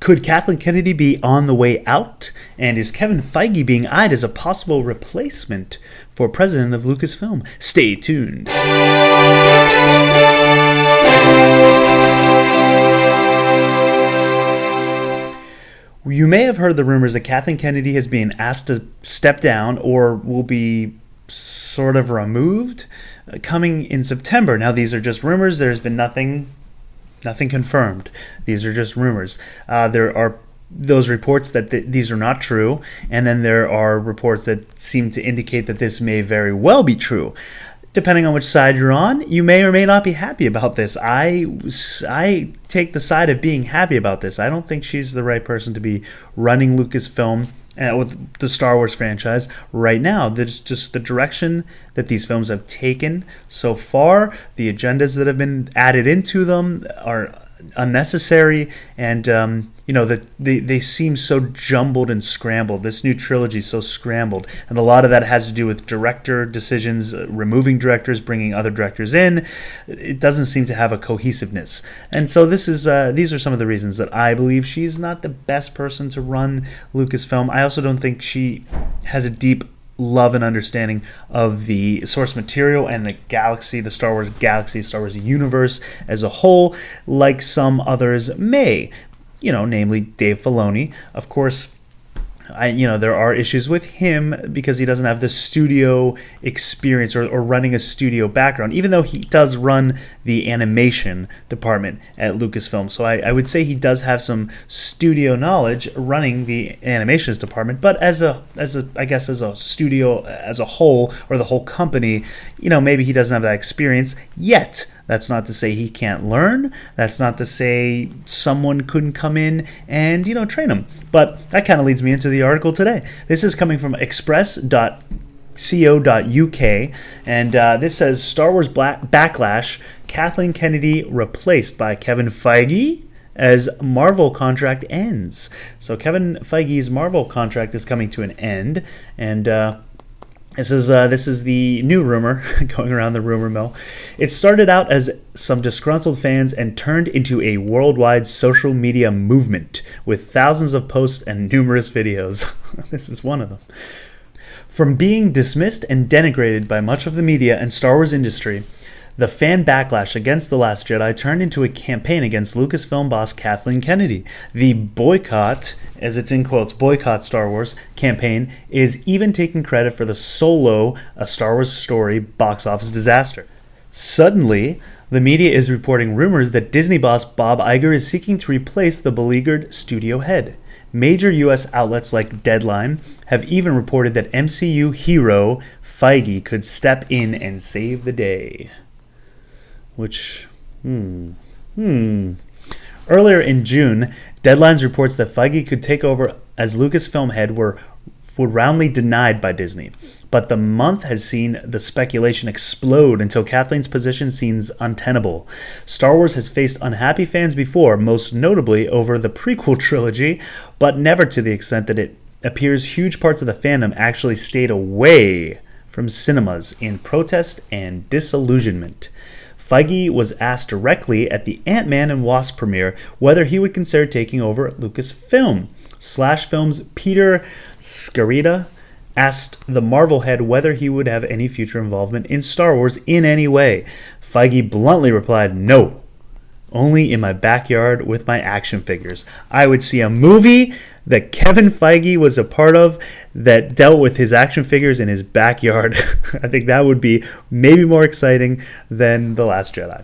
Could Kathleen Kennedy be on the way out? And is Kevin Feige being eyed as a possible replacement for president of Lucasfilm? Stay tuned. You may have heard the rumors that Kathleen Kennedy has been asked to step down or will be sort of removed coming in September. Now, these are just rumors. There's been nothing confirmed. These are just rumors. There are those reports that these are not true, and then there are reports that seem to indicate that this may very well be true. Depending on which side you're on, you may or may not be happy about this. I take the side of being happy about this. I don't think she's the right person to be running Lucasfilm with the Star Wars franchise right now. There's just the direction that these films have taken so far. The agendas that have been added into them are unnecessary, and they seem so jumbled and scrambled. This new trilogy is so scrambled, and a lot of that has to do with director decisions, removing directors, bringing other directors in. It doesn't seem to have a cohesiveness, and so these are some of the reasons that I believe she's not the best person to run Lucasfilm. I also don't think she has a deep love and understanding of the source material and the galaxy, the Star Wars galaxy, Star Wars universe as a whole, like some others may, namely Dave Filoni. Of course, there are issues with him because he doesn't have the studio experience or running a studio background, even though he does run the animation department at Lucasfilm. So I would say he does have some studio knowledge running the animations department, but as a studio as a whole, or the whole company, maybe he doesn't have that experience yet. That's not to say he can't learn. That's not to say someone couldn't come in and, train him. But that kind of leads me into the article today. This is coming from express.co.uk, and this says Star Wars Backlash, Kathleen Kennedy replaced by Kevin Feige as Marvel contract ends. So Kevin Feige's Marvel contract is coming to an end, and This is the new rumor going around the rumor mill. It started out as some disgruntled fans and turned into a worldwide social media movement with thousands of posts and numerous videos. This is one of them. From being dismissed and denigrated by much of the media and Star Wars industry, the fan backlash against The Last Jedi turned into a campaign against Lucasfilm boss Kathleen Kennedy. The boycott, as it's in quotes, boycott Star Wars campaign is even taking credit for the Solo, a Star Wars story, box office disaster. Suddenly, the media is reporting rumors that Disney boss Bob Iger is seeking to replace the beleaguered studio head. Major U.S. outlets like Deadline have even reported that MCU hero Feige could step in and save the day. Which, Earlier in June, Deadlines reports that Feige could take over as Lucasfilm head were roundly denied by Disney. But the month has seen the speculation explode until Kathleen's position seems untenable. Star Wars has faced unhappy fans before, most notably over the prequel trilogy, but never to the extent that it appears huge parts of the fandom actually stayed away from cinemas in protest and disillusionment. Feige was asked directly at the Ant-Man and Wasp premiere whether he would consider taking over Lucasfilm. Slash Films' Peter Sciretta asked the Marvel head whether he would have any future involvement in Star Wars in any way. Feige bluntly replied, "No, only in my backyard with my action figures. I would see a movie that Kevin Feige was a part of that dealt with his action figures in his backyard." I think that would be maybe more exciting than The Last Jedi.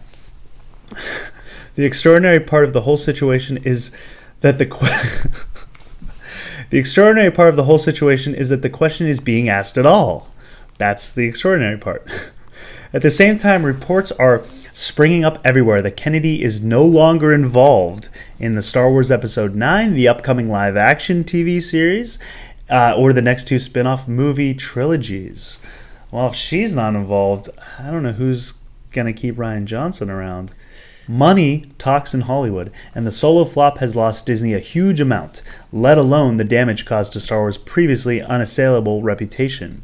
The extraordinary part of the whole situation is that the question is being asked at all. That's the extraordinary part. At the same time, reports are springing up everywhere that Kennedy is no longer involved in the Star Wars Episode 9, the upcoming live-action TV series, or the next two spin-off movie trilogies. Well, if she's not involved, I don't know who's going to keep Rian Johnson around. Money talks in Hollywood, and the Solo flop has lost Disney a huge amount, let alone the damage caused to Star Wars' previously unassailable reputation.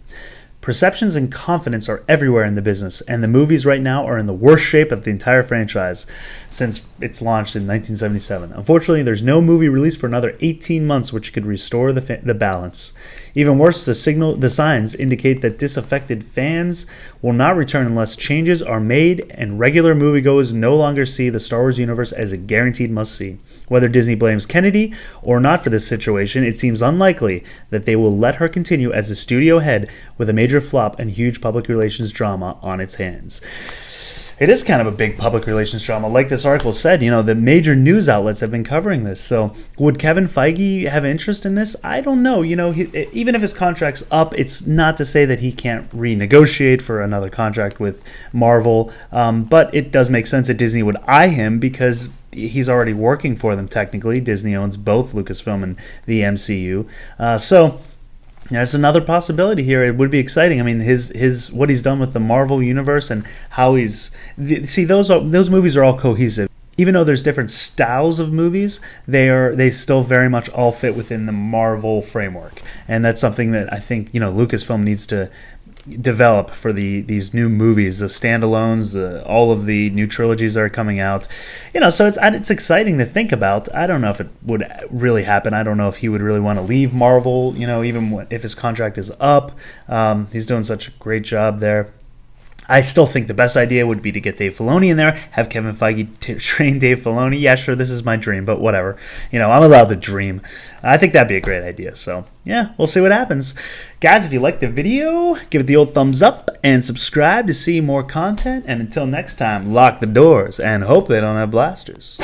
Perceptions and confidence are everywhere in the business, and the movies right now are in the worst shape of the entire franchise since its launched in 1977. Unfortunately, there's no movie released for another 18 months which could restore the balance. Even worse, the signs indicate that disaffected fans will not return unless changes are made and regular moviegoers no longer see the Star Wars universe as a guaranteed must-see. Whether Disney blames Kennedy or not for this situation, it seems unlikely that they will let her continue as a studio head with a major flop and huge public relations drama on its hands. It is kind of a big public relations drama. Like this article said, the major news outlets have been covering this. So would Kevin Feige have interest in this? I don't know. Even if his contract's up, it's not to say that he can't renegotiate for another contract with Marvel. But it does make sense that Disney would eye him because he's already working for them technically. Disney owns both Lucasfilm and the MCU. There's another possibility here. It would be exciting. I mean, his what he's done with the Marvel universe and how those movies are all cohesive. Even though there's different styles of movies, they still very much all fit within the Marvel framework, and that's something that I think Lucasfilm needs to develop for these new movies, the standalones, all of the new trilogies that are coming out. So it's exciting to think about. I don't know if it would really happen. I don't know if he would really want to leave Marvel, even if his contract is up. He's doing such a great job there. I still think the best idea would be to get Dave Filoni in there, have Kevin Feige train Dave Filoni. Yeah, sure, this is my dream, but whatever. I'm allowed to dream. I think that'd be a great idea. So, yeah, we'll see what happens. Guys, if you liked the video, give it the old thumbs up and subscribe to see more content. And until next time, lock the doors and hope they don't have blasters.